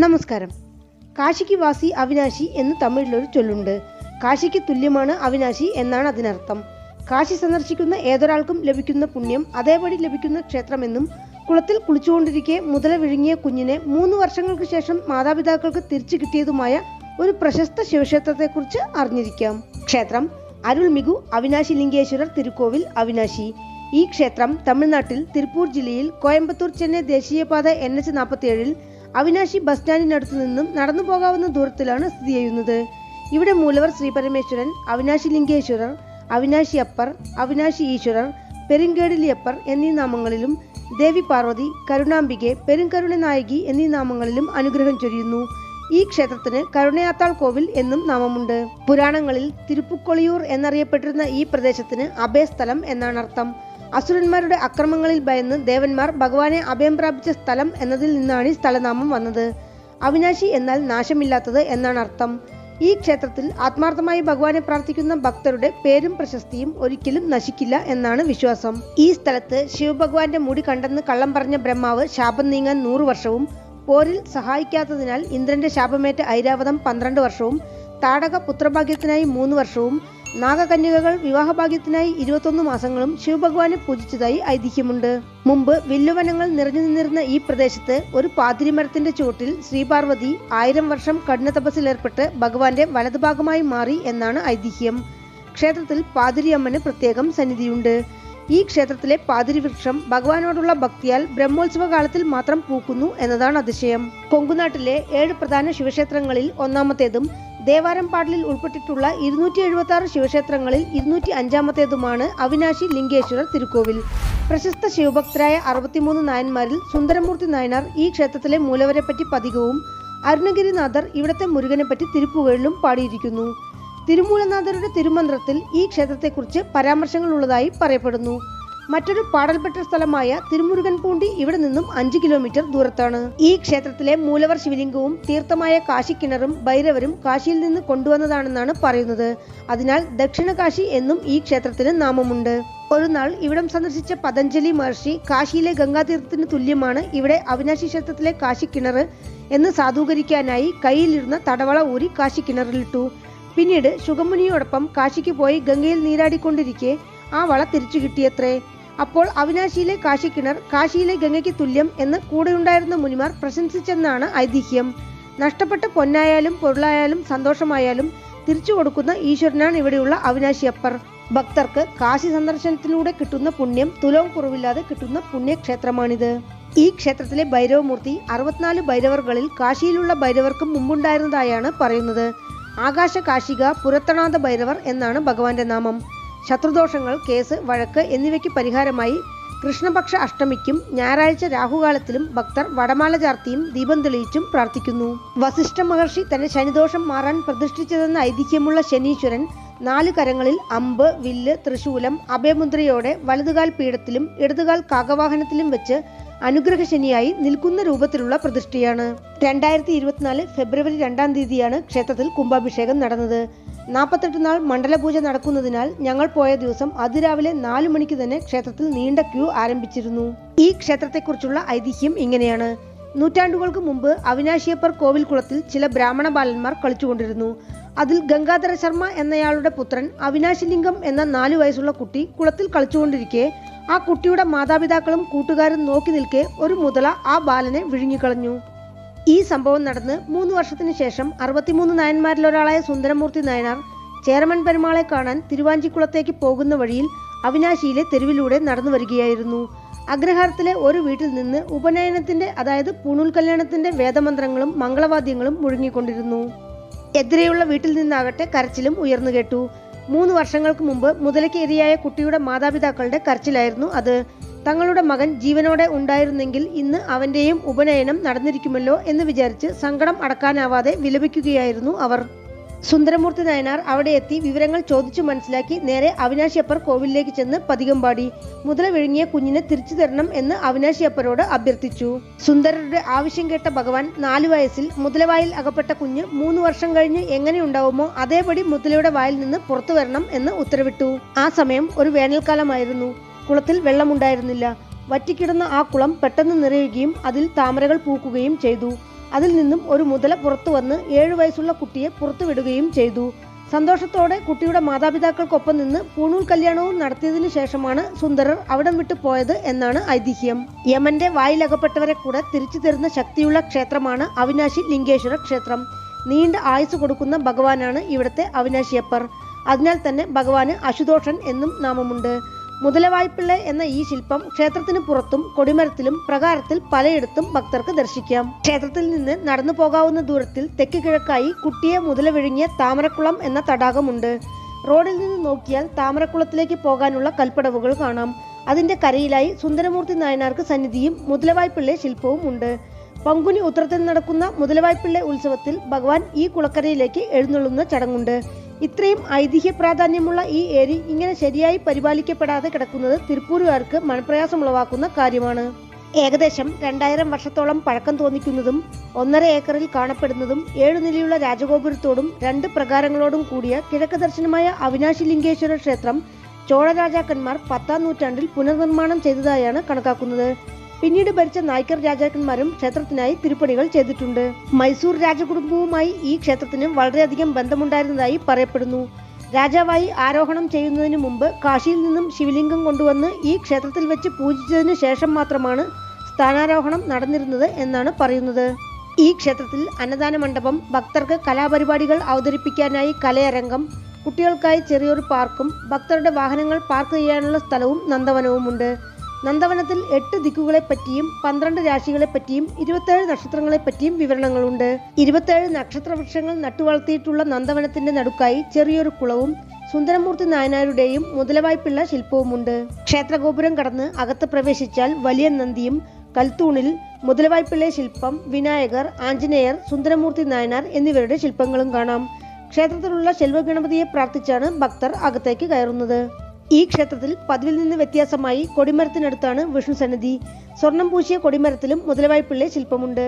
നമസ്കാരം. കാശിക്ക് വാസി അവിനാശി എന്ന് തമിഴിലൊരു ചൊല്ലുണ്ട്. കാശിക്ക് തുല്യമാണ് അവിനാശി എന്നാണ് അതിനർത്ഥം. കാശി സന്ദർശിക്കുന്ന ഏതൊരാൾക്കും ലഭിക്കുന്ന പുണ്യം അതേപടി ലഭിക്കുന്ന ക്ഷേത്രമെന്നും കുളത്തിൽ കുളിച്ചുകൊണ്ടിരിക്കെ മുതല വിഴുങ്ങിയ കുഞ്ഞിനെ 3 വർഷങ്ങൾക്ക് ശേഷം മാതാപിതാക്കൾക്ക് തിരിച്ചു കിട്ടിയതുമായ ഒരു പ്രശസ്ത ശിവക്ഷേത്രത്തെക്കുറിച്ച് അറിഞ്ഞിരിക്കാം. ക്ഷേത്രം അരുൾമികു അവിനാശി ലിംഗേശ്വരർ തിരുക്കോവിൽ അവിനാശി. ഈ ക്ഷേത്രം തമിഴ്നാട്ടിൽ തിരുപ്പൂർ ജില്ലയിൽ കോയമ്പത്തൂർ ചെന്നൈ ദേശീയപാത NH47 അവിനാശി ബസ് സ്റ്റാൻഡിനടുത്തു നിന്നും നടന്നു പോകാവുന്ന ദൂരത്തിലാണ് സ്ഥിതി ചെയ്യുന്നത്. ഇവിടെ മൂലവർ ശ്രീ പരമേശ്വരൻ, അവിനാശി ലിംഗേശ്വരർ, അവിനാശി അപ്പർ, അവിനാശി ഈശ്വരർ, പെരുങ്കേടിലിയപ്പർ എന്നീ നാമങ്ങളിലും ദേവി പാർവതി, കരുണാംബികെ, പെരുങ്കരുണ നായകി എന്നീ നാമങ്ങളിലും അനുഗ്രഹം ചൊരിയുന്നു. ഈ ക്ഷേത്രത്തിന് കരുണയാത്താൾ കോവിൽ എന്നും നാമമുണ്ട്. പുരാണങ്ങളിൽ തിരുപ്പുക്കൊളിയൂർ എന്നറിയപ്പെട്ടിരുന്ന ഈ പ്രദേശത്തിന് അഭയസ്ഥലം എന്നാണ് അർത്ഥം. അസുരന്മാരുടെ അക്രമങ്ങളിൽ ഭയന്ന് ദേവന്മാർ ഭഗവാനെ അഭയം പ്രാപിച്ച സ്ഥലം എന്നതിൽ നിന്നാണ് ഈ സ്ഥലനാമം വന്നത്. അവിനാശി എന്നാൽ നാശമില്ലാത്തത് എന്നാണ് അർത്ഥം. ഈ ക്ഷേത്രത്തിൽ ആത്മാർത്ഥമായി ഭഗവാനെ പ്രാർത്ഥിക്കുന്ന ഭക്തരുടെ പേരും പ്രശസ്തിയും ഒരിക്കലും നശിക്കില്ല എന്നാണ് വിശ്വാസം. ഈ സ്ഥലത്ത് ശിവഭഗവാന്റെ മുടി കണ്ടെന്ന് കള്ളം പറഞ്ഞ ബ്രഹ്മാവ് ശാപം നീങ്ങാൻ 100 വർഷവും, പോരിൽ സഹായിക്കാത്തതിനാൽ ഇന്ദ്രന്റെ ശാപമേറ്റ ഐരാവതം 12 വർഷവും, താടക പുത്രഭാഗ്യത്തിനായി 3 വർഷവും, നാഗകന്യകകൾ വിവാഹഭാഗ്യത്തിനായി 21 മാസങ്ങളും ശിവഭഗവാനെ പൂജിച്ചതായി ഐതിഹ്യമുണ്ട്. മുമ്പ് വില്ലുവനങ്ങൾ നിറഞ്ഞു നിന്നിരുന്ന ഈ പ്രദേശത്ത് ഒരു പാതിരിമരത്തിന്റെ ചുവട്ടിൽ ശ്രീപാർവതി 1000 വർഷം കഠിന തപസ്സിലേർപ്പെട്ട് ഭഗവാന്റെ വലതുഭാഗമായി മാറി എന്നാണ് ഐതിഹ്യം. ക്ഷേത്രത്തിൽ പാതിരിയമ്മന് പ്രത്യേകം സന്നിധിയുണ്ട്. ഈ ക്ഷേത്രത്തിലെ പാതിരി വൃക്ഷം ഭഗവാനോടുള്ള ഭക്തിയാൽ ബ്രഹ്മോത്സവ കാലത്തിൽ മാത്രം പൂക്കുന്നു എന്നതാണ് അതിശയം. കൊങ്കുനാട്ടിലെ 7 പ്രധാന ശിവക്ഷേത്രങ്ങളിൽ ഒന്നാമത്തേതും ദേവാരം പാടലിൽ ഉൾപ്പെട്ടിട്ടുള്ള 276 ശിവക്ഷേത്രങ്ങളിൽ 205-ാമത്തേതുമാണ് അവിനാശി ലിംഗേശ്വരർ തിരുക്കോവിൽ. പ്രശസ്ത ശിവഭക്തരായ 63 നായന്മാരിൽ സുന്ദരമൂർത്തി നായനാർ ഈ ക്ഷേത്രത്തിലെ മൂലവരെപ്പറ്റി പതികവും അരുണഗിരിനാഥർ ഇവിടത്തെ മുരുകനെപ്പറ്റി തിരുപ്പുകളിലും പാടിയിരിക്കുന്നു. തിരുമൂലനാഥരുടെ തിരുമന്ത്രത്തിൽ ഈ ക്ഷേത്രത്തെക്കുറിച്ച് പരാമർശങ്ങൾ ഉള്ളതായി പറയപ്പെടുന്നു. മറ്റൊരു പാടൽപ്പെട്ട സ്ഥലമായ തിരുമുരുകൻപൂണ്ടി ഇവിടെ നിന്നും 5 കിലോമീറ്റർ ദൂരത്താണ്. ഈ ക്ഷേത്രത്തിലെ മൂലവർ ശിവലിംഗവും തീർത്ഥമായ കാശിക്കിണറും ഭൈരവരും കാശിയിൽ നിന്ന് കൊണ്ടുവന്നതാണെന്നാണ് പറയുന്നത്. അതിനാൽ ദക്ഷിണ കാശി എന്നും ഈ ക്ഷേത്രത്തിന് നാമമുണ്ട്. ഒരു നാൾ ഇവിടം സന്ദർശിച്ച പതഞ്ജലി മഹർഷി കാശിയിലെ ഗംഗാതീർത്ഥത്തിന് തുല്യമാണ് ഇവിടെ അവിനാശി ക്ഷേത്രത്തിലെ കാശിക്കിണർ എന്ന് സാധൂകരിക്കാനായി കയ്യിലിരുന്ന തടവള ഊരി കാശിക്കിണറിലിട്ടു. പിന്നീട് ശുഗമുനിയോടൊപ്പം കാശിക്ക് പോയി ഗംഗയിൽ നീരാടിക്കൊണ്ടിരിക്കെ ആ വള തിരിച്ചു കിട്ടിയത്രേ. അപ്പോൾ അവിനാശിയിലെ കാശിക്കിണർ കാശിയിലെ ഗംഗയ്ക്ക് തുല്യം എന്ന് കൂടെയുണ്ടായിരുന്ന മുനിമാർ പ്രശംസിച്ചെന്നാണ് ഐതിഹ്യം. നഷ്ടപ്പെട്ട പൊന്നായാലും പൊരുളായാലും സന്തോഷമായാലും തിരിച്ചു കൊടുക്കുന്ന ഈശ്വരനാണ് ഇവിടെയുള്ള അവിനാശി അപ്പർ. ഭക്തർക്ക് കാശി സന്ദർശനത്തിലൂടെ കിട്ടുന്ന പുണ്യം തുലവും കുറവില്ലാതെ കിട്ടുന്ന പുണ്യക്ഷേത്രമാണിത്. ഈ ക്ഷേത്രത്തിലെ ഭൈരവമൂർത്തി 64 ഭൈരവർകളിൽ കാശിയിലുള്ള ഭൈരവർക്കും മുമ്പുണ്ടായിരുന്നതായാണ് പറയുന്നത്. ആകാശ കാശിക പുരത്തണാഥ ഭൈരവർ എന്നാണ് ഭഗവാന്റെ നാമം. ശത്രുദോഷങ്ങൾ, കേസ്, വഴക്ക് എന്നിവയ്ക്ക് പരിഹാരമായി കൃഷ്ണപക്ഷ അഷ്ടമിക്കും ഞായറാഴ്ച രാഹുകാലത്തിലും ഭക്തർ വടമാല ചാർത്തിയും ദീപം തെളിയിച്ചും പ്രാർത്ഥിക്കുന്നു. വസിഷ്ഠ മഹർഷി തന്റെ ശനിദോഷം മാറാൻ പ്രതിഷ്ഠിച്ചതെന്ന് ഐതിഹ്യമുള്ള ശനീശ്വരൻ 4 കരങ്ങളിൽ അമ്പ്, വില്ല്, തൃശൂലം, അഭയമുദ്രയോടെ വലതുകാൽ പീഠത്തിലും ഇടതുകാൽ കാകവാഹനത്തിലും വെച്ച് അനുഗ്രഹശനിയായി നിൽക്കുന്ന രൂപത്തിലുള്ള പ്രതിഷ്ഠയാണ്. 2024 ഫെബ്രുവരി 2-ാം തീയതിയാണ് ക്ഷേത്രത്തിൽ കുംഭാഭിഷേകം നടന്നത്. 48 നാൾ മണ്ഡലപൂജ നടക്കുന്നതിനാൽ ഞങ്ങൾ പോയ ദിവസം അതിരാവിലെ 4 മണിക്ക് തന്നെ ക്ഷേത്രത്തിൽ നീണ്ട ക്യൂ ആരംഭിച്ചിരുന്നു. ഈ ക്ഷേത്രത്തെക്കുറിച്ചുള്ള ഐതിഹ്യം ഇങ്ങനെയാണ്. നൂറ്റാണ്ടുകൾക്ക് മുമ്പ് അവിനാശിയപ്പർ കോവിൽ കുളത്തിൽ ചില ബ്രാഹ്മണ ബാലന്മാർ കളിച്ചുകൊണ്ടിരുന്നു. അതിൽ ഗംഗാധര ശർമ്മ എന്നയാളുടെ പുത്രൻ അവിനാശിലിംഗം എന്ന 4 വയസ്സുള്ള കുട്ടി കുളത്തിൽ കളിച്ചുകൊണ്ടിരിക്കെ ആ കുട്ടിയുടെ മാതാപിതാക്കളും കൂട്ടുകാരും നോക്കി നിൽക്കെ ഒരു മുതല ആ ബാലനെ വിഴുങ്ങിക്കളഞ്ഞു. ഈ സംഭവം നടന്ന് 3 വർഷത്തിന് ശേഷം 63 നായന്മാരിലൊരാളായ സുന്ദരമൂർത്തി നായനാർ ചേരമൻ പെരുമാളെ കാണാൻ തിരുവാഞ്ചിക്കുളത്തേക്ക് പോകുന്ന വഴിയിൽ അവിനാശിയിലെ തെരുവിലൂടെ നടന്നു വരികയായിരുന്നു. അഗ്രഹാരത്തിലെ ഒരു വീട്ടിൽ നിന്ന് ഉപനയനത്തിന്റെ അതായത് പൂണൂൽ കല്യാണത്തിന്റെ വേദമന്ത്രങ്ങളും മംഗളവാദ്യങ്ങളും മുഴങ്ങിക്കൊണ്ടിരുന്നു. എതിരെയുള്ള വീട്ടിൽ നിന്നാകട്ടെ കരച്ചിലും ഉയർന്നു കേട്ടു. 3 വർഷങ്ങൾക്ക് മുമ്പ് മുതലയ്ക്ക് ഇരയായ കുട്ടിയുടെ മാതാപിതാക്കളുടെ കരച്ചിലായിരുന്നു അത്. തങ്ങളുടെ മകൻ ജീവനോടെ ഉണ്ടായിരുന്നെങ്കിൽ ഇന്ന് അവന്റെയും ഉപനയനം നടന്നിരിക്കുമല്ലോ എന്ന് വിചാരിച്ച് സങ്കടം അടക്കാനാവാതെ വിലപിക്കുകയായിരുന്നു അവർ. സുന്ദരമൂർത്തി നായനാർ അവിടെ എത്തി വിവരങ്ങൾ ചോദിച്ചു മനസ്സിലാക്കി നേരെ അവിനാശിയപ്പർ കോവിലിലേക്ക് ചെന്ന് പതികം പാടി മുതല വിഴുങ്ങിയ കുഞ്ഞിനെ തിരിച്ചു തരണം എന്ന് അവിനാശിയപ്പരോട് അഭ്യർത്ഥിച്ചു. സുന്ദരരുടെ ആവശ്യം കേട്ട ഭഗവാൻ 4 വയസ്സിൽ മുതലവായിൽ അകപ്പെട്ട കുഞ്ഞ് 3 വർഷം കഴിഞ്ഞ് എങ്ങനെ ഉണ്ടാവുമോ അതേപടി മുതലയുടെ വായിൽ നിന്ന് പുറത്തു വരണം എന്ന് ഉത്തരവിട്ടു. ആ സമയം ഒരു വേനൽക്കാലമായിരുന്നു. കുളത്തിൽ വെള്ളമുണ്ടായിരുന്നില്ല. വറ്റിക്കിടന്ന ആ കുളം പെട്ടെന്ന് നിറയുകയും അതിൽ താമരകൾ പൂക്കുകയും ചെയ്തു. അതിൽ നിന്നും ഒരു മുതല പുറത്തു വന്ന് 7 വയസ്സുള്ള കുട്ടിയെ പുറത്തുവിടുകയും ചെയ്തു. സന്തോഷത്തോടെ കുട്ടിയുടെ മാതാപിതാക്കൾക്കൊപ്പം നിന്ന് പൂണൂൽ കല്യാണവും നടത്തിയതിനു ശേഷമാണ് സുന്ദരർ അവിടം വിട്ടു പോയത് എന്നാണ് ഐതിഹ്യം. യമന്റെ വായിലകപ്പെട്ടവരെ കൂടെ തിരിച്ചു തരുന്ന ശക്തിയുള്ള ക്ഷേത്രമാണ് അവിനാശി ലിംഗേശ്വര ക്ഷേത്രം. നീണ്ട ആയുസ് കൊടുക്കുന്ന ഭഗവാനാണ് ഇവിടുത്തെ അവിനാശിയപ്പർ. അതിനാൽ തന്നെ ഭഗവാന് അശുതോഷൻ എന്നും നാമമുണ്ട്. മുതലവായ്പിള്ള എന്ന ഈ ശില്പം ക്ഷേത്രത്തിന് പുറത്തും കൊടിമരത്തിലും പ്രകാരത്തിൽ പലയിടത്തും ഭക്തർക്ക് ദർശിക്കാം. ക്ഷേത്രത്തിൽ നിന്ന് നടന്നു പോകാവുന്ന ദൂരത്തിൽ തെക്ക് കിഴക്കായി കുട്ടിയെ മുതല വിഴുങ്ങിയ താമരക്കുളം എന്ന തടാകമുണ്ട്. റോഡിൽ നിന്ന് നോക്കിയാൽ താമരക്കുളത്തിലേക്ക് പോകാനുള്ള കൽപ്പടവുകൾ കാണാം. അതിന്റെ കരയിലായി സുന്ദരമൂർത്തി നായനാർക്ക് സന്നിധിയും മുതലവായ്പിള്ള ശില്പവും ഉണ്ട്. പങ്കുനി ഉത്രത്തിൽ നടക്കുന്ന മുതലവായ്പിള്ള ഉത്സവത്തിൽ ഭഗവാൻ ഈ കുളക്കരയിലേക്ക് എഴുന്നള്ളുന്ന ചടങ്ങുണ്ട്. ഇത്രയും ഐതിഹ്യ പ്രാധാന്യമുള്ള ഈ ഏരി ഇങ്ങനെ ശരിയായി പരിപാലിക്കപ്പെടാതെ കിടക്കുന്നത് തിരുപ്പൂരുകാർക്ക് മനപ്രയാസമുളവാക്കുന്ന കാര്യമാണ്. ഏകദേശം 2000 വർഷത്തോളം പഴക്കം തോന്നിക്കുന്നതും 1.5 ഏക്കറിൽ കാണപ്പെടുന്നതും 7 നിലയുള്ള രാജഗോപുരത്തോടും 2 പ്രകാരങ്ങളോടും കൂടിയ കിഴക്ക് ദർശനമായ അവിനാശി ലിംഗേശ്വര ക്ഷേത്രം ചോഴ രാജാക്കന്മാർ 10ാം നൂറ്റാണ്ടിൽ പുനർനിർമ്മാണം ചെയ്തതായാണ് കണക്കാക്കുന്നത്. പിന്നീട് ഭരിച്ച നായ്ക്കർ രാജാക്കന്മാരും ക്ഷേത്രത്തിനായി തിരുപ്പണികൾ ചെയ്തിട്ടുണ്ട്. മൈസൂർ രാജകുടുംബവുമായി ഈ ക്ഷേത്രത്തിന് വളരെയധികം ബന്ധമുണ്ടായിരുന്നതായി പറയപ്പെടുന്നു. രാജാവായി ആരോഹണം ചെയ്യുന്നതിന് മുമ്പ് കാശിയിൽ നിന്നും ശിവലിംഗം കൊണ്ടുവന്ന് ഈ ക്ഷേത്രത്തിൽ വെച്ച് പൂജിച്ചതിനു ശേഷം മാത്രമാണ് സ്ഥാനാരോഹണം നടന്നിരുന്നത് എന്നാണ് പറയുന്നത്. ഈ ക്ഷേത്രത്തിൽ അന്നദാന മണ്ഡപം, ഭക്തർക്ക് കലാപരിപാടികൾ അവതരിപ്പിക്കാനായി കലയരംഗം, കുട്ടികൾക്കായി ചെറിയൊരു പാർക്കും ഭക്തരുടെ വാഹനങ്ങൾ പാർക്ക് ചെയ്യാനുള്ള സ്ഥലവും നന്ദവനവുമുണ്ട്. നന്ദവനത്തിൽ 8 ദിക്കുകളെപ്പറ്റിയും 12 രാശികളെപ്പറ്റിയും 27 നക്ഷത്രങ്ങളെപ്പറ്റിയും വിവരണങ്ങളുണ്ട്. 27 നക്ഷത്രവൃക്ഷങ്ങൾ നട്ടുവളർത്തിയിട്ടുള്ള നന്ദവനത്തിന്റെ നടുക്കായി ചെറിയൊരു കുളവും സുന്ദരമൂർത്തി നായനാരുടെയും മുതലവായ്പിള്ള ശില്പവുമുണ്ട്. ക്ഷേത്രഗോപുരം കടന്ന് അകത്ത് പ്രവേശിച്ചാൽ വലിയ നന്ദിയും കൽത്തൂണിൽ മുതലവായ്പിള്ള ശില്പം, വിനായകർ, ആഞ്ജനേയർ, സുന്ദരമൂർത്തി നായനാർ എന്നിവരുടെ ശില്പങ്ങളും കാണാം. ക്ഷേത്രത്തിലുള്ള ശെൽവഗണപതിയെ പ്രാർത്ഥിച്ചാണ് ഭക്തർ അകത്തേക്ക് കയറുന്നത്. ഈ ക്ഷേത്രത്തിൽ പതിവിൽ നിന്ന് വ്യത്യാസമായി കൊടിമരത്തിനടുത്താണ് വിഷ്ണു സന്നിധി. സ്വർണം പൂശിയ കൊടിമരത്തിലും മുതലവായ്പിള്ള ശില്പമുണ്ട്.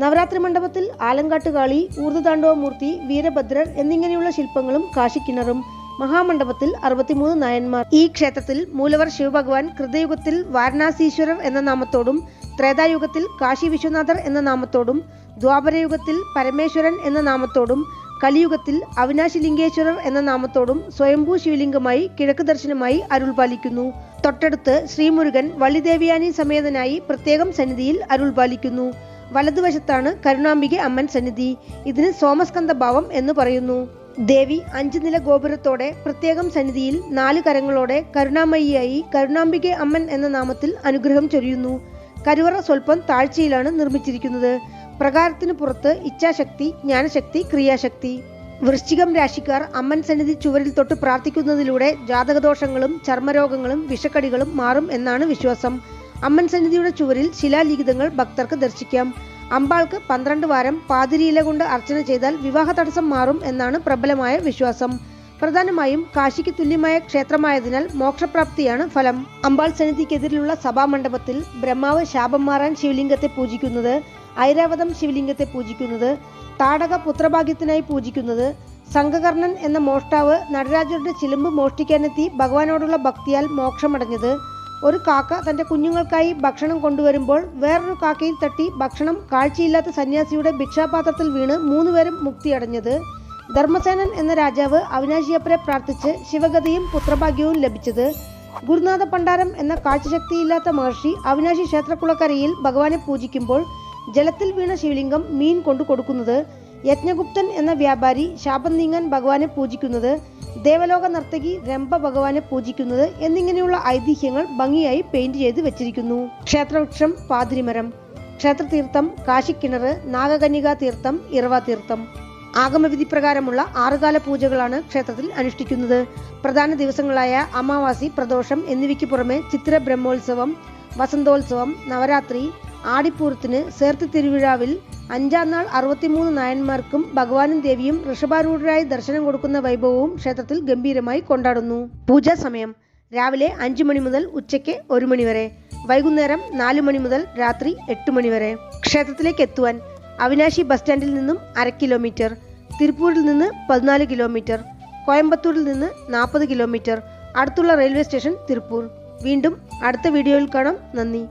നവരാത്രി മണ്ഡപത്തിൽ ആലങ്കാട്ടുകാളി, ഊർദ്ധ്വതാണ്ഡവമൂർത്തി, വീരഭദ്രർ എന്നിങ്ങനെയുള്ള ശില്പങ്ങളും കാശിക്കിണറും. മഹാമണ്ഡപത്തിൽ 63 നായന്മാർ. ഈ ക്ഷേത്രത്തിൽ മൂലവർ ശിവഭഗവാൻ കൃതയുഗത്തിൽ വാരണാസീശ്വരർ എന്ന നാമത്തോടും ത്രേതായുഗത്തിൽ കാശി വിശ്വനാഥർ എന്ന നാമത്തോടും ദ്വാപരയുഗത്തിൽ പരമേശ്വരൻ എന്ന നാമത്തോടും കലിയുഗത്തിൽ അവിനാശി ലിംഗേശ്വരർ എന്ന നാമത്തോടും സ്വയംഭൂ ശിവലിംഗമായി കിഴക്ക് ദർശനമായി അരുൾ പാലിക്കുന്നു. തൊട്ടടുത്ത് ശ്രീമുരുകൻ വള്ളിദേവിയാനി സമേതനായി പ്രത്യേകം സന്നിധിയിൽ അരുൾ പാലിക്കുന്നു. വലതുവശത്താണ് കരുണാംബിക അമ്മൻ സന്നിധി. ഇതിന് സോമസ്കന്ധ ഭാവം എന്ന് പറയുന്നു. ദേവി 5 നില ഗോപുരത്തോടെ പ്രത്യേകം സന്നിധിയിൽ 4 കരങ്ങളോടെ കരുണാമയിയായി കരുണാംബിക അമ്മൻ എന്ന നാമത്തിൽ അനുഗ്രഹം ചൊരിയുന്നു. കരുവറ സ്വല്പം താഴ്ചയിലാണ് നിർമ്മിച്ചിരിക്കുന്നത്. പ്രകാരത്തിന് പുറത്ത് ഇച്ഛാശക്തി, ജ്ഞാനശക്തി, ക്രിയാശക്തി. വൃശ്ചികം രാശിക്കാർ അമ്മൻ സന്നിധി ചുവരിൽ തൊട്ട് പ്രാർത്ഥിക്കുന്നതിലൂടെ ജാതകദോഷങ്ങളും ചർമ്മരോഗങ്ങളും വിഷക്കടികളും മാറും എന്നാണ് വിശ്വാസം. അമ്മൻ സന്നിധിയുടെ ചുവരിൽ ശിലാലിഖിതങ്ങൾ ഭക്തർക്ക് ദർശിക്കാം. അമ്പാൾക്ക് 12 വാരം പാതിരിയില കൊണ്ട് അർച്ചന ചെയ്താൽ വിവാഹ തടസ്സം മാറും എന്നാണ് പ്രബലമായ വിശ്വാസം. പ്രധാനമായും കാശിക്ക് തുല്യമായ ക്ഷേത്രമായതിനാൽ മോക്ഷപ്രാപ്തിയാണ് ഫലം. അമ്പാൾ സന്നിധിക്കെതിരിലുള്ള സഭാമണ്ഡപത്തിൽ ബ്രഹ്മാവ് ശാപം മാറാൻ ശിവലിംഗത്തെ പൂജിക്കുന്നത്, ഐരാവതം ശിവലിംഗത്തെ പൂജിക്കുന്നത്, താടക പുത്രഭാഗ്യത്തിനായി പൂജിക്കുന്നത്, സംഘകർണൻ എന്ന മോഷ്ടാവ് നടരാജരുടെ ചിലമ്പ് മോഷ്ടിക്കാനെത്തി ഭഗവാനോടുള്ള ഭക്തിയാൽ മോക്ഷമടഞ്ഞത്, ഒരു കാക്ക തന്റെ കുഞ്ഞുങ്ങൾക്കായി ഭക്ഷണം കൊണ്ടുവരുമ്പോൾ വേറൊരു കാക്കയിൽ തട്ടി ഭക്ഷണം കാഴ്ചയില്ലാത്ത സന്യാസിയുടെ ഭിക്ഷാപാത്രത്തിൽ വീണ് 3 പേരും മുക്തിയടഞ്ഞത്, ധർമ്മസേനൻ എന്ന രാജാവ് അവിനാശിയപ്പരെ പ്രാർത്ഥിച്ച് ശിവഗതിയും പുത്രഭാഗ്യവും ലഭിച്ചത്, ഗുരുനാഥ പണ്ടാരം എന്ന കാഴ്ചശക്തിയില്ലാത്ത മഹർഷി അവിനാശി ക്ഷേത്രക്കുളക്കരയിൽ ഭഗവാനെ പൂജിക്കുമ്പോൾ ജലത്തിൽ വീണ ശിവലിംഗം മീൻ കൊണ്ടു കൊടുക്കുന്നത്, യജ്ഞഗുപ്തൻ എന്ന വ്യാപാരി ശാപം നീങ്ങാൻ ഭഗവാനെ പൂജിക്കുന്നത്, ദേവലോക നർത്തകി രംഭ ഭഗവാനെ പൂജിക്കുന്നത് എന്നിങ്ങനെയുള്ള ഐതിഹ്യങ്ങൾ ഭംഗിയായി പെയിന്റ് ചെയ്ത് വെച്ചിരിക്കുന്നു. ക്ഷേത്രവൃക്ഷം പാതിരിമരം. ക്ഷേത്രതീർത്ഥം കാശിക്കിണർ, നാഗകന്യകാ തീർത്ഥം, ഇറവ തീർത്ഥം. ആഗമവിധി പ്രകാരമുള്ള 6 കാല പൂജകളാണ് ക്ഷേത്രത്തിൽ അനുഷ്ഠിക്കുന്നത്. പ്രധാന ദിവസങ്ങളായ അമാവാസി, പ്രദോഷം എന്നിവയ്ക്ക് പുറമെ ചിത്ര ബ്രഹ്മോത്സവം, വസന്തോത്സവം, നവരാത്രി, ആടിപ്പൂരത്തിന് സേർത്തി തിരുവിഴാവിൽ 5ാം നാൾ 63 നായന്മാർക്കും ഭഗവാനും ദേവിയും ഋഷഭാരൂഢരായി ദർശനം കൊടുക്കുന്ന വൈഭവവും ക്ഷേത്രത്തിൽ ഗംഭീരമായി കൊണ്ടാടുന്നു. പൂജാ സമയം രാവിലെ 5 മണി മുതൽ ഉച്ചയ്ക്ക് 1 മണി വരെ, വൈകുന്നേരം 4 മണി മുതൽ രാത്രി 8 മണി വരെ. ക്ഷേത്രത്തിലേക്ക് എത്തുവാൻ അവിനാശി ബസ് സ്റ്റാൻഡിൽ നിന്നും 1/2 കിലോമീറ്റർ, തിരുപ്പൂരിൽ നിന്ന് 14 കിലോമീറ്റർ, കോയമ്പത്തൂരിൽ നിന്ന് 40 കിലോമീറ്റർ, അടുത്തുള്ള റെയിൽവേ സ്റ്റേഷൻ തിരുപ്പൂർ. വീണ്ടും അടുത്ത വീഡിയോയിൽ കാണാം. നന്ദി.